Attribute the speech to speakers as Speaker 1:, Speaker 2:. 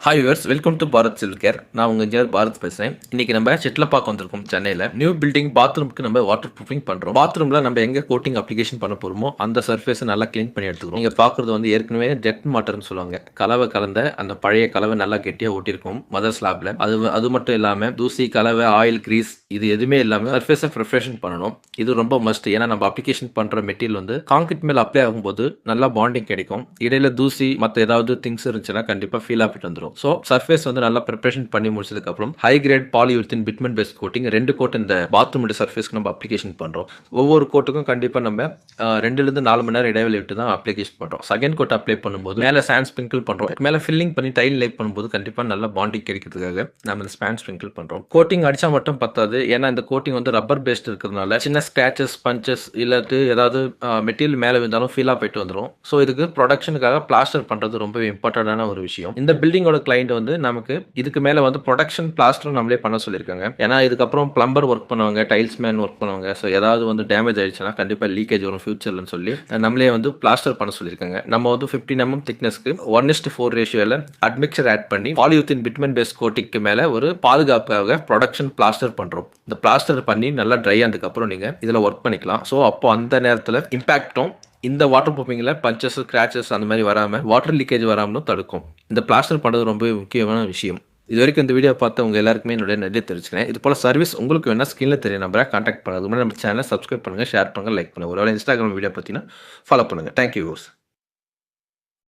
Speaker 1: Hi viewers, welcome to Bharat civil care. நான் உங்கள் engineer Bharat பேசுகிறேன். இன்றைக்கி நம்ம செட்லப்பாக்கம் வந்திருக்கோம் சென்னையில். நியூ பில்டிங் பாத்ரூமுக்கு நம்ம வாட்டர் ப்ரூஃபிங் பண்ணுறோம். பாத்ரூமில் நம்ம எங்கே கோட்டிங் அப்ளிகேஷன் பண்ண போகிறோமோ அந்த சர்ஃபேஸை நல்லா க்ளீன் பண்ணி எடுத்துக்கிறோம். நீங்கள் பார்க்குறது வந்து ஏற்கனவே டெட் மாட்டர்னு சொல்லுவாங்க. கலவை கலந்த அந்த பழைய கலவை நல்லா கெட்டியாக ஒட்டியிருக்கும் மதர் ஸ்லாப்பில். அது மட்டும் இல்லாமல் தூசி, கலவை, ஆயில், கிரீஸ் இது எதுவுமே இல்லாமல் சர்ஃபேஸை ப்ரிப்ரேஷன் பண்ணணும். இது ரொம்ப மஸ்ட். ஏன்னா நம்ம அப்ளிகேஷன் பண்ணுற மெட்டீரியல் வந்து கான்கிரீட் மேலே அப்ளை ஆகும்போது நல்லா பாண்டிங் கிடைக்கும். இடையில தூசி மற்ற ஏதாவது திங்ஸ் இருந்துச்சுன்னா கண்டிப்பாக ஃபீல் ஆகிட்டு வந்துடும். ஸோ சர்ஃபேஸ் வந்து நல்லா ப்ரிப்பரேஷன் பண்ணி முடிச்சதுக்கு அப்புறம் high grade polyurethane fitment paste coating 2 coat இந்த பாத்ரூம் சர்ஃபேஸ்க்கு நம்ம அப்ளிகேஷன் பண்ணுறோம். ஒவ்வொரு கோட்டுக்கும் கண்டிப்பாக நம்ம 2 to 4 மணி நேரம் இடைவெளி விட்டு தான் அப்ளிகேஷன் பண்ணுறோம். செகண்ட் கோட் அப்ளை பண்ணும்போது மேலே சாண்ட் ஸ்ப்ரிங்கிள் பண்ணுறோம். மேலே ஃபில்லிங் பண்ணி டைல் லைட் பண்ணும்போது கண்டிப்பாக நல்ல பாண்டிங் கிடைக்கிறதுக்காக நம்ம இந்த ஸ்பான் ஸ்ப்ரிங்கிள் பண்ணுறோம். கோட்டிங் அடிச்சா மட்டும் பத்தாது. ஏன்னா இந்த கோட்டிங் வந்து ரப்பர் பேஸ்ட் இருக்கிறதுனால சின்ன ஸ்கிராச்சஸ், பஞ்சஸ் இல்லாட்டு ஏதாவது மெட்டீரியல் மேலே இருந்தாலும் ஃபீலாக போயிட்டு வந்துடும். ஸோ இதுக்கு ப்ரொடக்ஷனுக்காக பிளாஸ்டர் பண்ணுறது ரொம்ப இம்பார்ட்டண்டான ஒரு விஷயம். இந்த பில்டிங்கோட கிளைண்ட் வந்து நமக்கு இதுக்கு மேலே வந்து ப்ரொடக்ஷன் பிளாஸ்டர் நம்மளே பண்ண சொல்லியிருக்காங்க. ஏன்னா இதுக்கப்புறம் பிளம்பர் ஒர்க் பண்ணுவாங்க, டைல்ஸ் மேன் ஒர்க் பண்ணுவாங்க. ஸோ ஏதாவது வந்து டேமேஜ் ஆயிடுச்சுன்னா கண்டிப்பாக லீக்கேஜ் வரும் ஃபியூச்சர்லன்னு சொல்லி நம்மளே வந்து பிளாஸ்டர் பண்ண சொல்லியிருக்காங்க. நம்ம வந்து 15 mm திக்னஸ்க்கு 1:4 ரேஷியோவில் அட்மிக்சர் ஆட் பண்ணி பாலியூரித்தீன் பிட்மெண்ட் பேஸ்ட் கோட்டிங்க்கு மேலே ஒரு பாதுகாப்பாக ப்ரொடக்ஷன் பிளாஸ்டர் பண்ணுறோம். இந்த பிளாஸ்டர் பண்ணி நல்லா ட்ரை ஆனதுக்கு அப்புறம் நீங்கள் இதில் ஒர்க் பண்ணிக்கலாம். ஸோ அப்போ அந்த நேரத்தில் இம்பாக்டும் இந்த வாட்டர் ப்ரூஃபிங்கில் பஞ்சஸ், ஸ்க்ராச்சஸ் அந்த மாதிரி வராமல் வாட்டர் லீக்கேஜ் வராமலும் தடுக்கும். இந்த பிளாஸ்டர் பண்ணுறது ரொம்ப முக்கியமான விஷயம். இது வரைக்கும் இந்த வீடியோ பார்த்து உங்கள் எல்லாருக்குமே என்னுடைய நன்றி தெரிவிச்சுக்கிறேன். இது போல் சர்வீஸ் உங்களுக்கு வேணால் ஸ்கிரீனில் தெரிய நம்பரை கான்டாக்ட் பண்ணுறது. நம்ம சேனலை சப்ஸ்கிரைப் பண்ணுங்கள், ஷேர் பண்ணுங்கள், லைக் பண்ணுங்கள். ஒருவேளை இன்ஸ்டாகிராம் வீடியோ பார்த்தீங்கன்னா ஃபாலோ பண்ணுங்கள். தேங்க்யூ.